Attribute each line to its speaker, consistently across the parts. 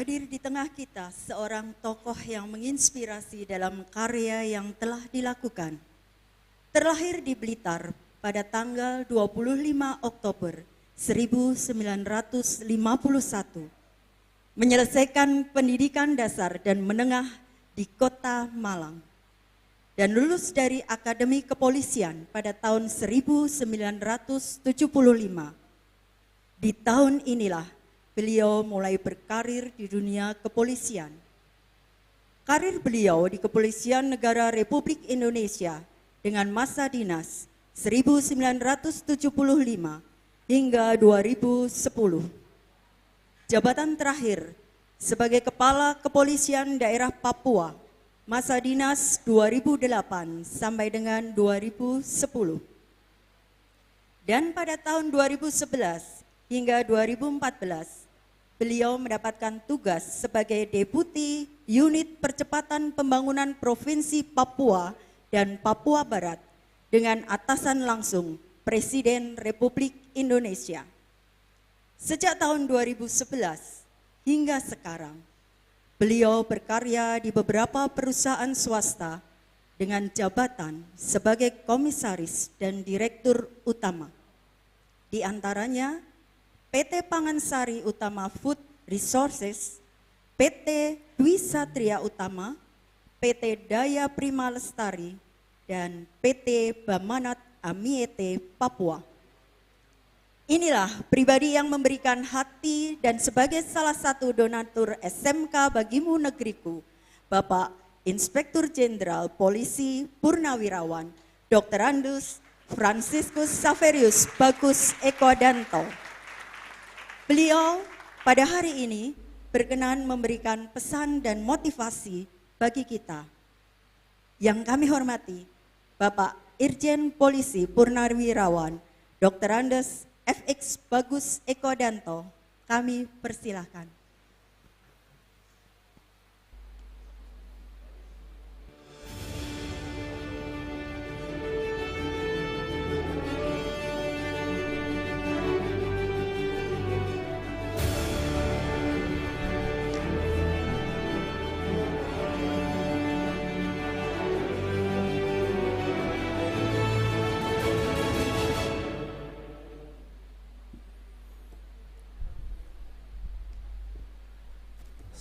Speaker 1: Hadir di tengah kita seorang tokoh yang menginspirasi dalam karya yang telah dilakukan. Terlahir di Blitar pada tanggal 25 Oktober 1951. Menyelesaikan pendidikan dasar dan menengah di Kota Malang. Dan lulus dari Akademi Kepolisian pada tahun 1975. Di tahun inilah beliau mulai berkarir di dunia kepolisian. Karir beliau di Kepolisian Negara Republik Indonesia dengan masa dinas 1975 hingga 2010. Jabatan terakhir sebagai Kepala Kepolisian Daerah Papua, masa dinas 2008 sampai dengan 2010. Dan pada tahun 2011 hingga 2014, beliau mendapatkan tugas sebagai Deputi Unit Percepatan Pembangunan Provinsi Papua dan Papua Barat dengan atasan langsung Presiden Republik Indonesia. Sejak tahun 2011 hingga sekarang, beliau berkarya di beberapa perusahaan swasta dengan jabatan sebagai Komisaris dan Direktur Utama. Di antaranya PT Pangansari Utama Food Resources, PT Dwi Satria Utama, PT Daya Prima Lestari, dan PT Bamanat Amiete Papua. Inilah pribadi yang memberikan hati dan sebagai salah satu donatur SMK Bagimu Negeriku, Bapak Inspektur Jenderal Polisi Purnawirawan, Dr. Andus Franciscus Saverius Bagus Ekodanto. Beliau pada hari ini berkenan memberikan pesan dan motivasi bagi kita. Yang kami hormati, Bapak Irjen Polisi Purnawirawan, Dr. Andes FX Bagus Ekodanto, kami persilahkan.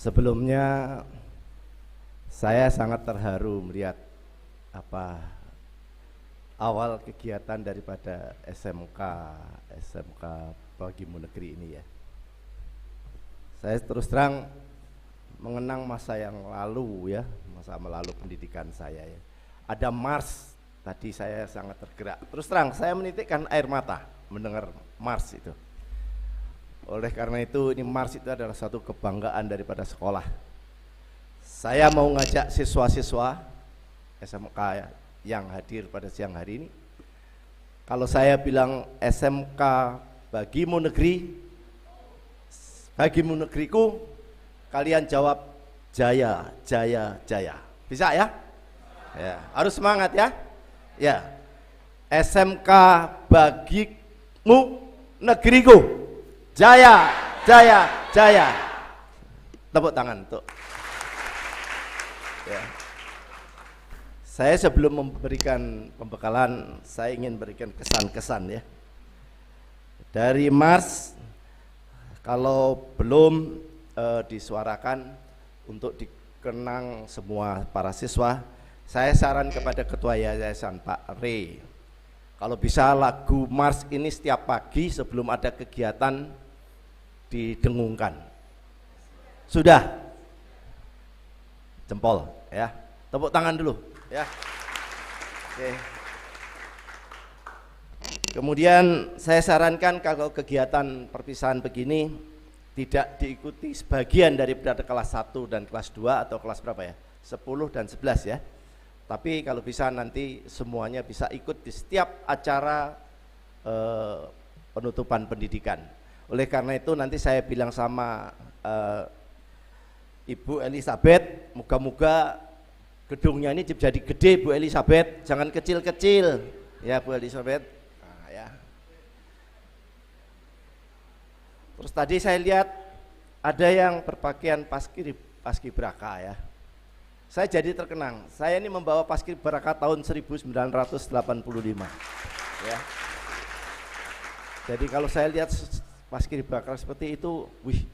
Speaker 2: Sebelumnya saya sangat terharu melihat awal kegiatan daripada SMK Bagimu Negeri ini ya. Saya terus terang mengenang masa yang lalu ya, masa melalui pendidikan saya ya. Ada Mars, tadi saya sangat tergerak. Terus terang saya menitikkan air mata mendengar Mars itu. Oleh karena itu ini Mars itu adalah satu kebanggaan daripada sekolah. Saya mau ngajak siswa-siswa SMK yang hadir pada siang hari ini. Kalau saya bilang SMK Bagimu Negeri, Bagimu Negeriku, kalian jawab Jaya, Jaya, Jaya. Bisa ya? Ya, harus semangat ya. Ya. SMK Bagimu Negeriku. Jaya, Jaya, Jaya. Tepuk tangan untuk. Ya. Saya sebelum memberikan pembekalan, saya ingin berikan kesan-kesan ya. Dari Mars, kalau belum disuarakan untuk dikenang semua para siswa, saya saran kepada Ketua Yayasan Pak Rey, kalau bisa lagu Mars ini setiap pagi sebelum ada kegiatan didengungkan. Sudah? Jempol ya. Tepuk tangan dulu ya. Oke. Kemudian saya sarankan kalau kegiatan perpisahan begini tidak diikuti sebagian daripada kelas 1 dan kelas 2 atau kelas berapa ya? 10 dan 11 ya. Tapi kalau bisa nanti semuanya bisa ikut di setiap acara penutupan pendidikan. Oleh karena itu nanti saya bilang sama Ibu Elizabeth, moga-moga gedungnya ini jadi gede Bu Elizabeth, jangan kecil-kecil ya Bu Elizabeth. Nah, ya. Terus tadi saya lihat ada yang berpakaian paskibraka ya. Saya jadi terkenang. Saya ini membawa paskibraka tahun 1985. Ya. Jadi kalau saya lihat paskibraka seperti itu, wih,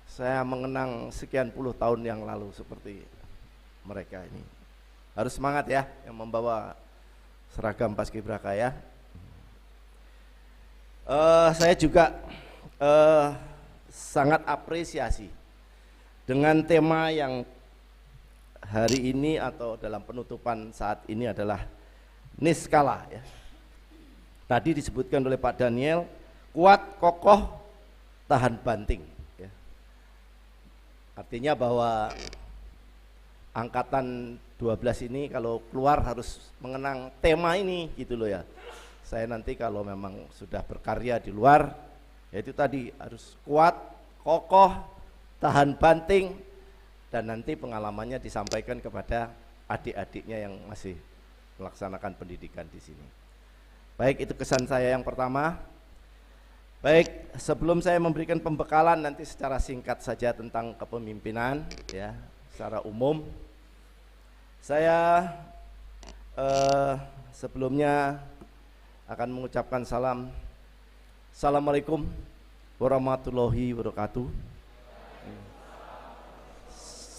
Speaker 2: saya mengenang sekian puluh tahun yang lalu seperti mereka ini. Harus semangat ya yang membawa seragam paskibraka ya. Saya juga sangat apresiasi dengan tema yang hari ini atau dalam penutupan saat ini adalah niskala ya. Tadi disebutkan oleh Pak Daniel, kuat, kokoh, tahan banting ya. Artinya bahwa angkatan 12 ini kalau keluar harus mengenang tema ini gitu loh ya. Saya nanti kalau memang sudah berkarya di luar, yaitu tadi harus kuat, kokoh, tahan banting, dan nanti pengalamannya disampaikan kepada adik-adiknya yang masih melaksanakan pendidikan di sini. Baik, itu kesan saya yang pertama. Baik, sebelum saya memberikan pembekalan nanti secara singkat saja tentang kepemimpinan ya, secara umum. Saya sebelumnya akan mengucapkan Assalamualaikum warahmatullahi wabarakatuh.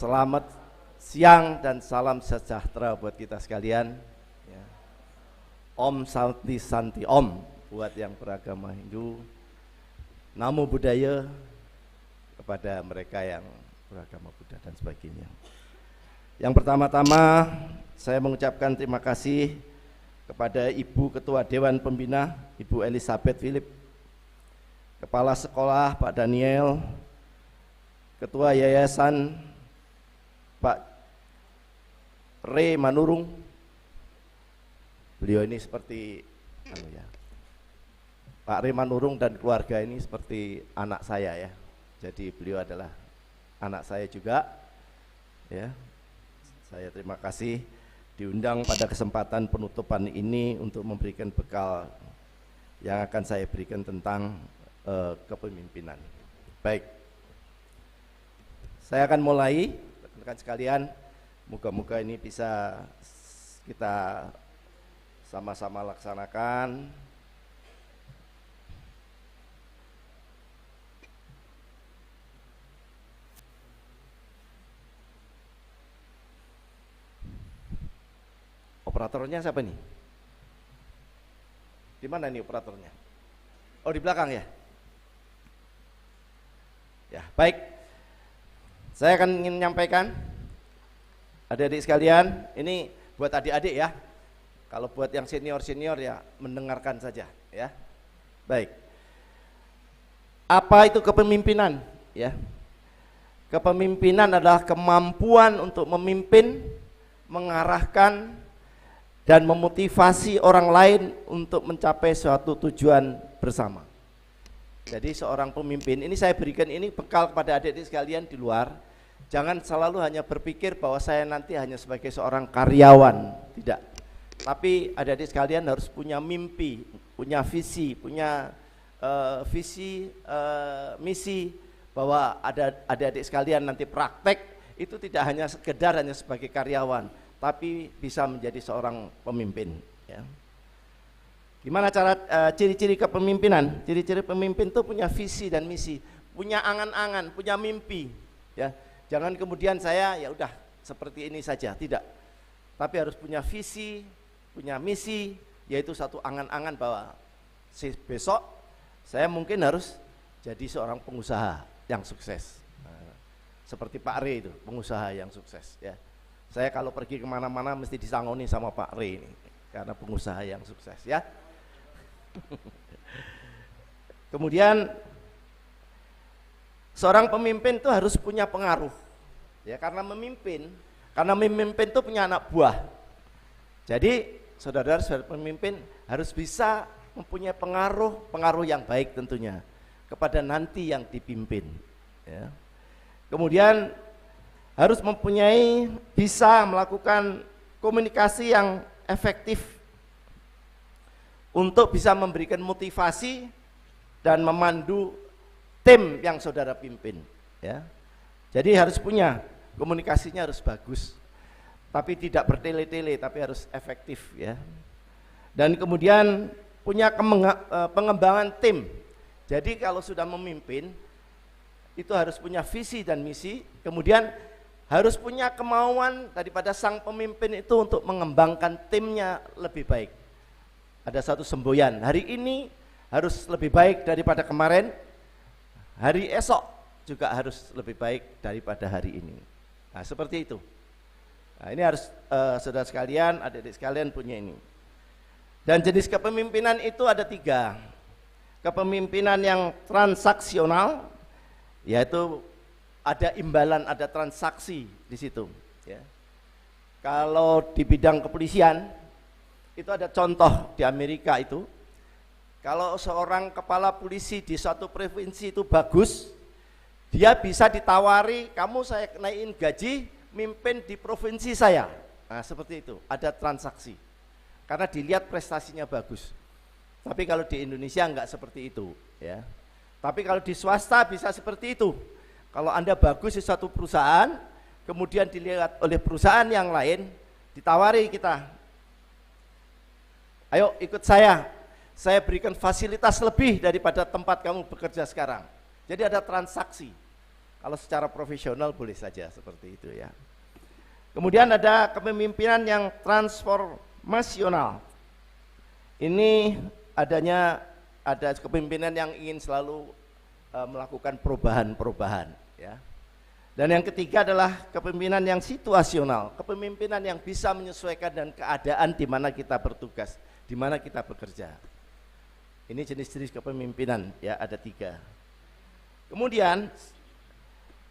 Speaker 2: Selamat siang dan salam sejahtera buat kita sekalian ya. Om Santi Santi Om buat yang beragama Hindu. Namo Buddhaya kepada mereka yang beragama Buddha dan sebagainya. Yang pertama-tama saya mengucapkan terima kasih kepada Ibu Ketua Dewan Pembina, Ibu Elizabeth Philip, Kepala Sekolah Pak Daniel, Ketua Yayasan Pak Re Manurung. Beliau ini seperti Pak Re Manurung dan keluarga ini seperti anak saya ya. Jadi beliau adalah anak saya juga ya. Saya terima kasih diundang pada kesempatan penutupan ini untuk memberikan bekal yang akan saya berikan tentang kepemimpinan. Baik, saya akan mulai, rekan-rekan sekalian. Moga-moga ini bisa kita sama-sama laksanakan. Operatornya siapa nih? Di mana nih operatornya? Oh, di belakang ya? Ya, baik. Saya akan ingin menyampaikan, adik-adik sekalian, ini buat adik-adik ya. Kalau buat yang senior-senior ya mendengarkan saja ya. Baik. Apa itu kepemimpinan? Ya. Kepemimpinan adalah kemampuan untuk memimpin, mengarahkan, dan memotivasi orang lain untuk mencapai suatu tujuan bersama. Jadi seorang pemimpin, ini saya berikan ini bekal kepada adik-adik sekalian di luar. Jangan selalu hanya berpikir bahwa saya nanti hanya sebagai seorang karyawan, tidak. Tapi adik-adik sekalian harus punya mimpi, punya visi, punya misi, bahwa ada adik-adik sekalian nanti praktek itu tidak hanya sekedar hanya sebagai karyawan, tapi bisa menjadi seorang pemimpin ya. Gimana cara ciri-ciri kepemimpinan? Ciri-ciri pemimpin itu punya visi dan misi, punya angan-angan, punya mimpi ya. Jangan kemudian saya ya udah seperti ini saja, tidak. Tapi harus punya visi, punya misi, yaitu satu angan-angan bahwa besok saya mungkin harus jadi seorang pengusaha yang sukses. Seperti Pak Re itu, pengusaha yang sukses ya. Saya kalau pergi kemana-mana mesti disangoni sama Pak Re ini, karena pengusaha yang sukses ya. Kemudian seorang pemimpin itu harus punya pengaruh ya, karena memimpin itu punya anak buah. Jadi saudara-saudara pemimpin harus bisa mempunyai pengaruh yang baik tentunya kepada nanti yang dipimpin ya. Kemudian harus mempunyai, bisa melakukan komunikasi yang efektif untuk bisa memberikan motivasi dan memandu tim yang saudara pimpin ya. Jadi harus punya, komunikasinya harus bagus, tapi tidak bertele-tele, tapi harus efektif ya. Dan kemudian punya pengembangan tim. Jadi kalau sudah memimpin itu harus punya visi dan misi, kemudian harus punya kemauan daripada sang pemimpin itu untuk mengembangkan timnya lebih baik. Ada satu semboyan, hari ini harus lebih baik daripada kemarin, hari esok juga harus lebih baik daripada hari ini. Nah, seperti itu. Nah, ini harus saudara sekalian, adik-adik sekalian punya ini. Dan jenis kepemimpinan itu ada 3. Kepemimpinan yang transaksional, yaitu ada imbalan, ada transaksi di situ. Ya. Kalau di bidang kepolisian, itu ada contoh di Amerika itu, kalau seorang kepala polisi di suatu provinsi itu bagus, dia bisa ditawari, kamu saya naikin gaji, mimpin di provinsi saya. Nah seperti itu, ada transaksi. Karena dilihat prestasinya bagus. Tapi kalau di Indonesia enggak seperti itu ya. Tapi kalau di swasta bisa seperti itu. Kalau Anda bagus di satu perusahaan, kemudian dilihat oleh perusahaan yang lain, ditawari kita, ayo ikut saya berikan fasilitas lebih daripada tempat kamu bekerja sekarang. Jadi ada transaksi. Kalau secara profesional boleh saja seperti itu ya. Kemudian ada kepemimpinan yang transformasional. Ini ada kepemimpinan yang ingin selalu melakukan perubahan-perubahan ya. Dan yang ketiga adalah kepemimpinan yang situasional, kepemimpinan yang bisa menyesuaikan dengan keadaan di mana kita bertugas, di mana kita bekerja. Ini jenis-jenis kepemimpinan ya, ada 3. Kemudian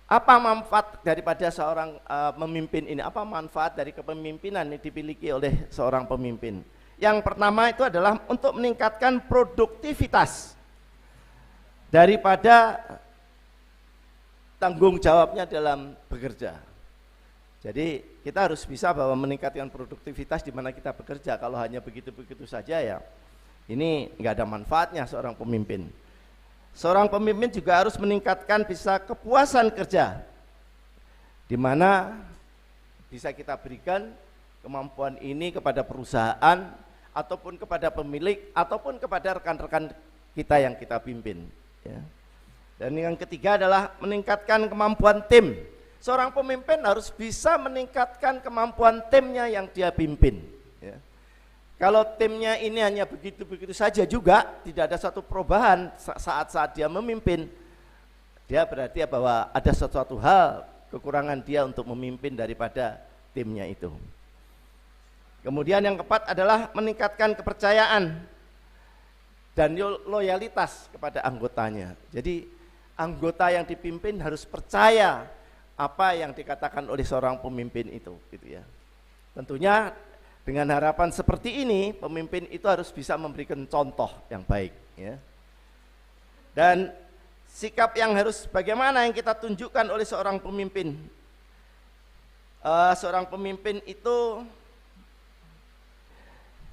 Speaker 2: apa manfaat daripada seorang memimpin ini? Apa manfaat dari kepemimpinan yang dimiliki oleh seorang pemimpin? Yang pertama itu adalah untuk meningkatkan produktivitas daripada tanggung jawabnya dalam bekerja. Jadi kita harus bisa bahwa meningkatkan produktivitas di mana kita bekerja. Kalau hanya begitu-begitu saja ya, ini nggak ada manfaatnya seorang pemimpin. Seorang pemimpin juga harus meningkatkan bisa kepuasan kerja, di mana bisa kita berikan kemampuan ini kepada perusahaan, ataupun kepada pemilik, ataupun kepada rekan-rekan kita yang kita pimpin ya. Dan yang ketiga adalah meningkatkan kemampuan tim. Seorang pemimpin harus bisa meningkatkan kemampuan timnya yang dia pimpin ya. Kalau timnya ini hanya begitu-begitu saja juga, tidak ada satu perubahan saat-saat dia memimpin, dia berarti bahwa ada sesuatu hal kekurangan dia untuk memimpin daripada timnya itu. Kemudian yang keempat adalah meningkatkan kepercayaan dan loyalitas kepada anggotanya. Jadi anggota yang dipimpin harus percaya apa yang dikatakan oleh seorang pemimpin itu gitu ya. Tentunya dengan harapan seperti ini, pemimpin itu harus bisa memberikan contoh yang baik ya. Dan sikap yang harus bagaimana yang kita tunjukkan oleh seorang pemimpin. Seorang pemimpin itu,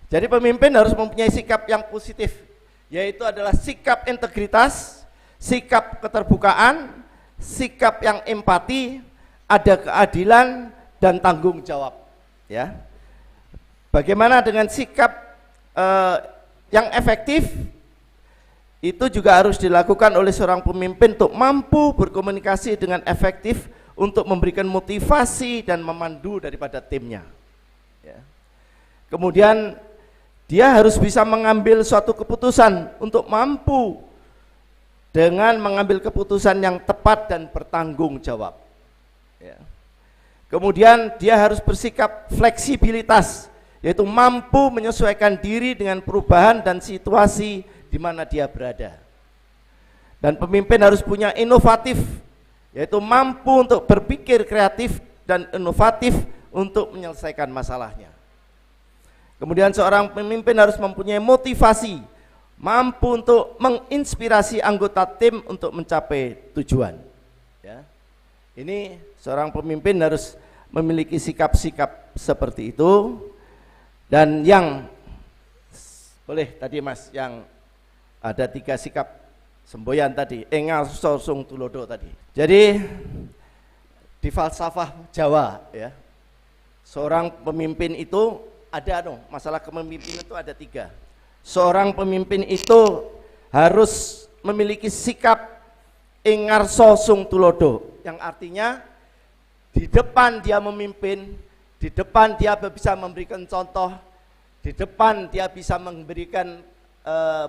Speaker 2: jadi pemimpin harus mempunyai sikap yang positif, yaitu adalah sikap integritas, sikap keterbukaan, sikap yang empati, ada keadilan dan tanggung jawab ya. Bagaimana dengan sikap yang efektif? Itu juga harus dilakukan oleh seorang pemimpin untuk mampu berkomunikasi dengan efektif untuk memberikan motivasi dan memandu daripada timnya ya. Kemudian dia harus bisa mengambil suatu keputusan untuk mampu dengan mengambil keputusan yang tepat dan bertanggung jawab ya. Kemudian dia harus bersikap fleksibilitas, yaitu mampu menyesuaikan diri dengan perubahan dan situasi di mana dia berada. Dan pemimpin harus punya inovatif, yaitu mampu untuk berpikir kreatif dan inovatif untuk menyelesaikan masalahnya. Kemudian seorang pemimpin harus mempunyai motivasi, mampu untuk menginspirasi anggota tim untuk mencapai tujuan ya. Ini seorang pemimpin harus memiliki sikap-sikap seperti itu. Dan yang boleh tadi Mas, yang ada 3 sikap semboyan tadi, engarso sung tulodo tadi. Jadi di falsafah Jawa ya, seorang pemimpin itu ada masalah kepemimpinan itu ada 3. Seorang pemimpin itu harus memiliki sikap engarso sung tulodo, yang artinya di depan dia memimpin, di depan dia bisa memberikan contoh, di depan dia bisa memberikan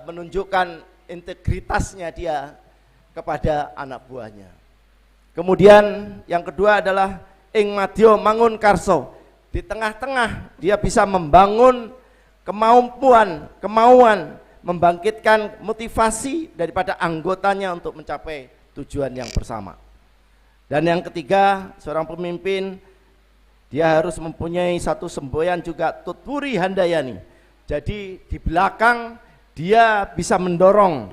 Speaker 2: menunjukkan integritasnya dia kepada anak buahnya. Kemudian yang kedua adalah ing madya mangun karso. Di tengah-tengah dia bisa membangun kemauan, membangkitkan motivasi daripada anggotanya untuk mencapai tujuan yang bersama. Dan yang ketiga, seorang pemimpin dia harus mempunyai satu semboyan juga tutpuri handayani. Jadi di belakang dia bisa mendorong,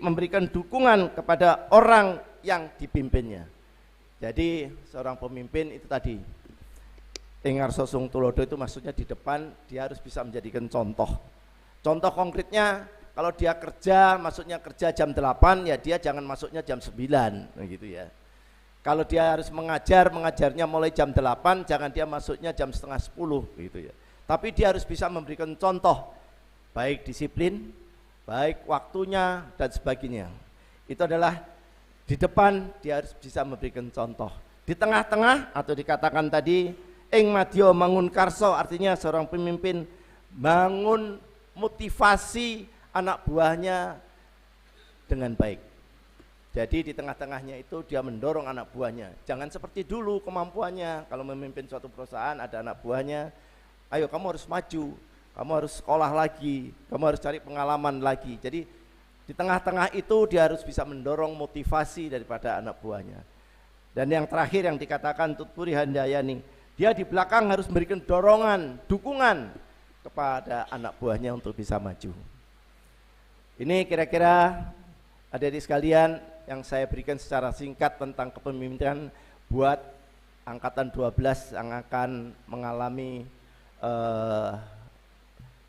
Speaker 2: memberikan dukungan kepada orang yang dipimpinnya. Jadi seorang pemimpin itu tadi, engarso sung tulodo itu maksudnya di depan dia harus bisa menjadikan contoh. Contoh konkretnya, kalau dia kerja, maksudnya kerja jam 8, ya dia jangan masuknya jam 9, gitu ya. Kalau dia harus mengajarnya mulai jam 8, jangan dia masuknya jam setengah 10, gitu ya. Tapi dia harus bisa memberikan contoh, baik disiplin, baik waktunya, dan sebagainya. Itu adalah di depan dia harus bisa memberikan contoh. Di tengah-tengah atau dikatakan tadi, ing madya mangun karso, artinya seorang pemimpin bangun motivasi anak buahnya dengan baik. Jadi di tengah-tengahnya itu dia mendorong anak buahnya. Jangan seperti dulu kemampuannya, kalau memimpin suatu perusahaan ada anak buahnya, ayo kamu harus maju, kamu harus sekolah lagi, kamu harus cari pengalaman lagi. Jadi di tengah-tengah itu dia harus bisa mendorong motivasi daripada anak buahnya. Dan yang terakhir yang dikatakan tutpuri handayani, dia di belakang harus memberikan dorongan, dukungan kepada anak buahnya untuk bisa maju. Ini kira-kira adik-adik sekalian yang saya berikan secara singkat tentang kepemimpinan buat angkatan 12 yang akan mengalami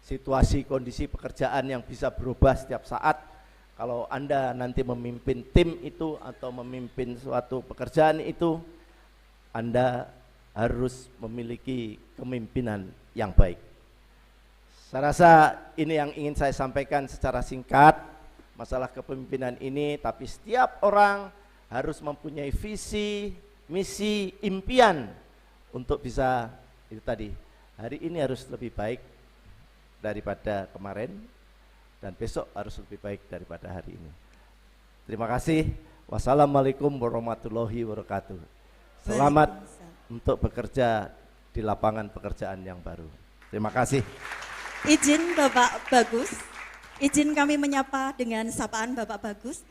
Speaker 2: situasi kondisi pekerjaan yang bisa berubah setiap saat. Kalau Anda nanti memimpin tim itu atau memimpin suatu pekerjaan itu, Anda harus memiliki kepemimpinan yang baik. Saya rasa ini yang ingin saya sampaikan secara singkat masalah kepemimpinan ini, tapi setiap orang harus mempunyai visi, misi, impian untuk bisa itu tadi, hari ini harus lebih baik daripada kemarin dan besok harus lebih baik daripada hari ini. Terima kasih. Wassalamualaikum warahmatullahi wabarakatuh. Selamat untuk bekerja di lapangan pekerjaan yang baru. Terima kasih.
Speaker 1: Izin Bapak Bagus, izin kami menyapa dengan sapaan Bapak Bagus.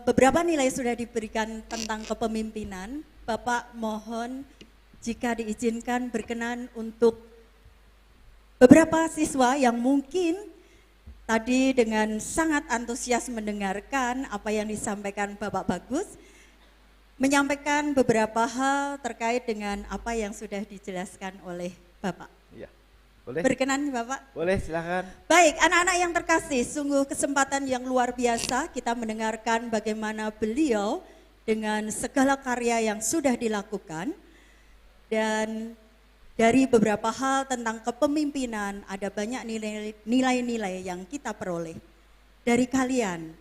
Speaker 1: Beberapa nilai sudah diberikan tentang kepemimpinan. Bapak mohon jika diizinkan berkenan untuk beberapa siswa yang mungkin tadi dengan sangat antusias mendengarkan apa yang disampaikan Bapak Bagus, menyampaikan beberapa hal terkait dengan apa yang sudah dijelaskan oleh Bapak.
Speaker 2: Ya, boleh.
Speaker 1: Berkenan Bapak?
Speaker 2: Boleh, silakan.
Speaker 1: Baik, anak-anak yang terkasih, sungguh kesempatan yang luar biasa kita mendengarkan bagaimana beliau dengan segala karya yang sudah dilakukan. Dan dari beberapa hal tentang kepemimpinan ada banyak nilai-nilai yang kita peroleh. Dari kalian,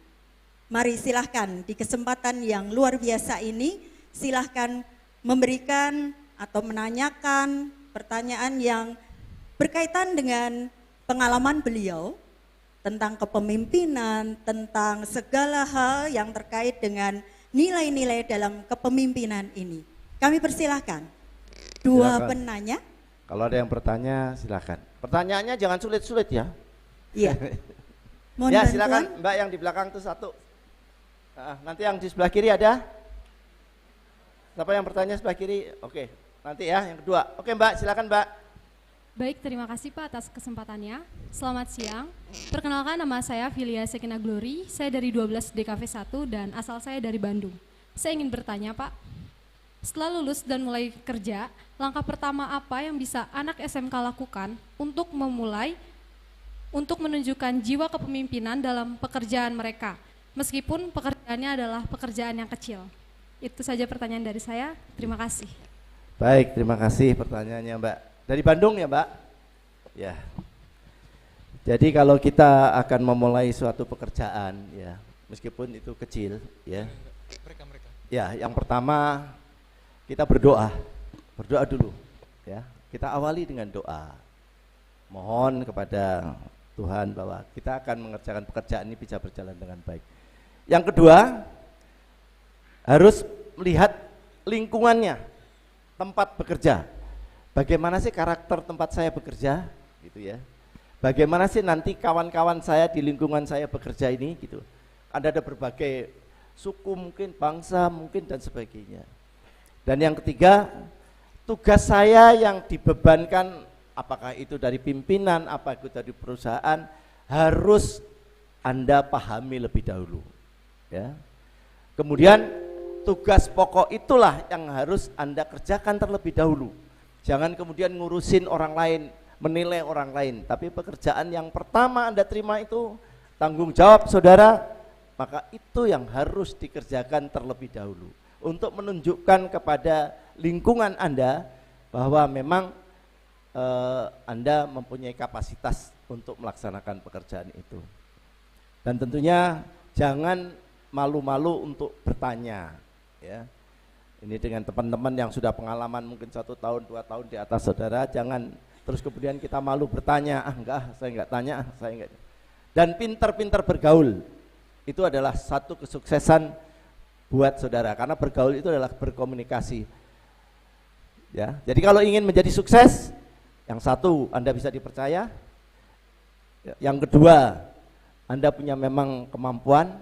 Speaker 1: mari silahkan di kesempatan yang luar biasa ini, silahkan memberikan atau menanyakan pertanyaan yang berkaitan dengan pengalaman beliau tentang kepemimpinan, tentang segala hal yang terkait dengan nilai-nilai dalam kepemimpinan ini. Kami persilahkan dua
Speaker 2: Silakan.
Speaker 1: penanya.
Speaker 2: Kalau ada yang bertanya silakan. Pertanyaannya jangan sulit-sulit ya.
Speaker 1: Iya. Mohon
Speaker 2: Ya
Speaker 1: bantuan.
Speaker 2: silakan Mbak yang di belakang tuh satu. Nanti yang di sebelah kiri ada. Siapa yang bertanya sebelah kiri? Oke. Nanti ya yang kedua. Oke Mbak, silakan Mbak.
Speaker 3: Baik, terima kasih Pak atas kesempatannya. Selamat siang. Perkenalkan, nama saya Filia Sekina Glory. Saya dari 12 DKV 1 dan asal saya dari Bandung. Saya ingin bertanya Pak, setelah lulus dan mulai kerja, langkah pertama apa yang bisa anak SMK lakukan untuk memulai untuk menunjukkan jiwa kepemimpinan dalam pekerjaan mereka, meskipun pekerjaannya adalah pekerjaan yang kecil. Itu saja pertanyaan dari saya, terima kasih.
Speaker 2: Baik, terima kasih pertanyaannya Mbak. Dari Bandung ya Mbak? Ya. Jadi kalau kita akan memulai suatu pekerjaan ya, meskipun itu kecil ya. Ya, yang pertama kita berdoa dulu ya. Kita awali dengan doa. Mohon kepada Tuhan bahwa kita akan mengerjakan pekerjaan ini bisa berjalan dengan baik. Yang kedua, harus melihat lingkungannya, tempat bekerja. Bagaimana sih karakter tempat saya bekerja gitu ya. Bagaimana sih nanti kawan-kawan saya di lingkungan saya bekerja ini gitu. Ada berbagai suku mungkin, bangsa mungkin dan sebagainya. Dan yang ketiga, tugas saya yang dibebankan, apakah itu dari pimpinan, apakah itu dari perusahaan, harus Anda pahami lebih dahulu ya. Kemudian tugas pokok itulah yang harus Anda kerjakan terlebih dahulu. Jangan kemudian ngurusin orang lain, menilai orang lain, tapi pekerjaan yang pertama Anda terima itu tanggung jawab saudara, maka itu yang harus dikerjakan terlebih dahulu untuk menunjukkan kepada lingkungan Anda bahwa memang Anda mempunyai kapasitas untuk melaksanakan pekerjaan itu. Dan tentunya jangan malu-malu untuk bertanya ya. Ini dengan teman-teman yang sudah pengalaman mungkin 1 tahun 2 tahun di atas saudara, jangan terus kemudian kita malu bertanya, saya enggak tanya, saya enggak. Dan pintar-pintar bergaul, itu adalah satu kesuksesan buat saudara, karena bergaul itu adalah berkomunikasi. Ya, jadi kalau ingin menjadi sukses, yang satu Anda bisa dipercaya, yang kedua Anda punya memang kemampuan,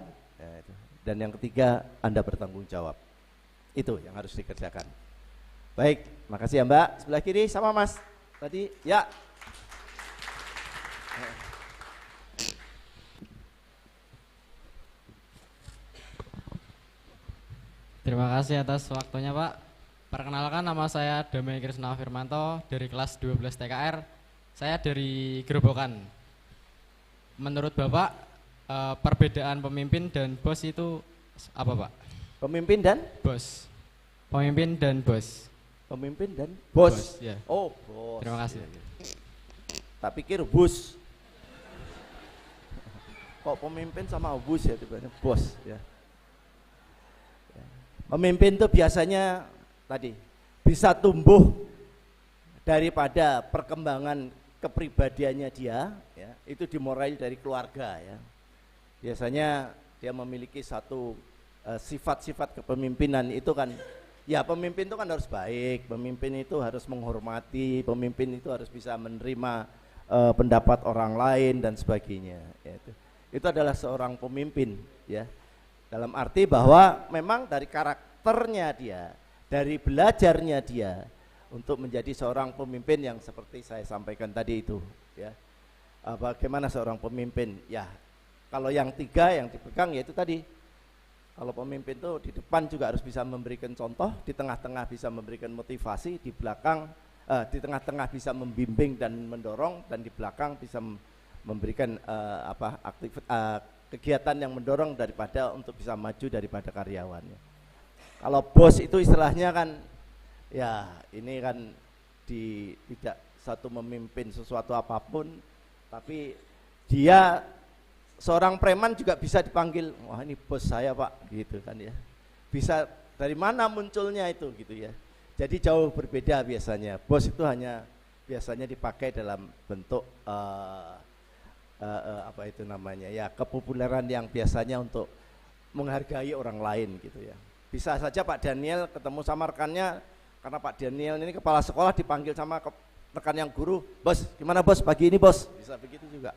Speaker 2: dan yang ketiga Anda bertanggung jawab. Itu yang harus dikerjakan. Baik, makasih ya Mbak. Sebelah kiri sama Mas. Tadi ya.
Speaker 4: Terima kasih atas waktunya Pak. Perkenalkan, nama saya Damai Krisna Firmanto dari kelas 12 TKR. Saya dari Gerobokan. Menurut Bapak, perbedaan pemimpin dan bos itu apa Pak?
Speaker 2: Pemimpin dan?
Speaker 4: Bos. Pemimpin dan bos.
Speaker 2: Pemimpin dan bos.
Speaker 4: Ya.
Speaker 2: Oh, bos.
Speaker 4: Terima kasih.
Speaker 2: Tak pikir bus. Kok pemimpin sama bus ya, tiba-tiba bos ya. Pemimpin itu biasanya tadi bisa tumbuh daripada perkembangan kepribadiannya dia ya, itu dimulai dari keluarga ya. Biasanya dia memiliki satu sifat-sifat kepemimpinan itu kan. Ya, pemimpin itu kan harus baik, pemimpin itu harus menghormati, pemimpin itu harus bisa menerima pendapat orang lain dan sebagainya. Ya, itu adalah seorang pemimpin, ya. Dalam arti bahwa memang dari karakternya dia, dari belajarnya dia untuk menjadi seorang pemimpin yang seperti saya sampaikan tadi itu, ya. Bagaimana seorang pemimpin? Ya, kalau yang tiga yang dipegang yaitu tadi. Kalau pemimpin itu di depan juga harus bisa memberikan contoh, di tengah-tengah bisa memberikan motivasi, di belakang, di tengah-tengah bisa membimbing dan mendorong, dan di belakang bisa memberikan kegiatan yang mendorong daripada untuk bisa maju daripada karyawannya. Kalau bos itu istilahnya kan, ya ini kan tidak satu memimpin sesuatu apapun, tapi dia seorang preman juga bisa dipanggil, wah ini bos saya Pak, gitu kan ya. Bisa dari mana munculnya itu gitu ya. Jadi jauh berbeda biasanya. Bos itu hanya biasanya dipakai dalam bentuk apa itu namanya ya, kepopuleran yang biasanya untuk menghargai orang lain gitu ya. Bisa saja Pak Daniel ketemu sama rekannya, karena Pak Daniel ini kepala sekolah dipanggil sama rekan yang guru, bos gimana bos pagi ini bos, bisa begitu juga.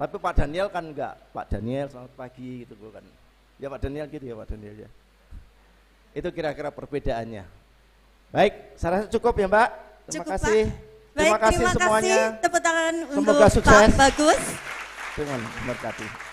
Speaker 2: Tapi Pak Daniel kan enggak, Pak Daniel selamat pagi gitu kan. Ya Pak Daniel gitu ya Pak Daniel ya. Itu kira-kira perbedaannya. Baik, saya rasa cukup ya Mbak. Terima
Speaker 1: Cukup,
Speaker 2: kasih.
Speaker 1: Pak. Baik, terima
Speaker 2: semuanya.
Speaker 1: kasih. Tepuk tangan
Speaker 2: Semoga
Speaker 1: untuk
Speaker 2: sukses.
Speaker 1: Pak Bagus.
Speaker 2: Tuhan memberkati.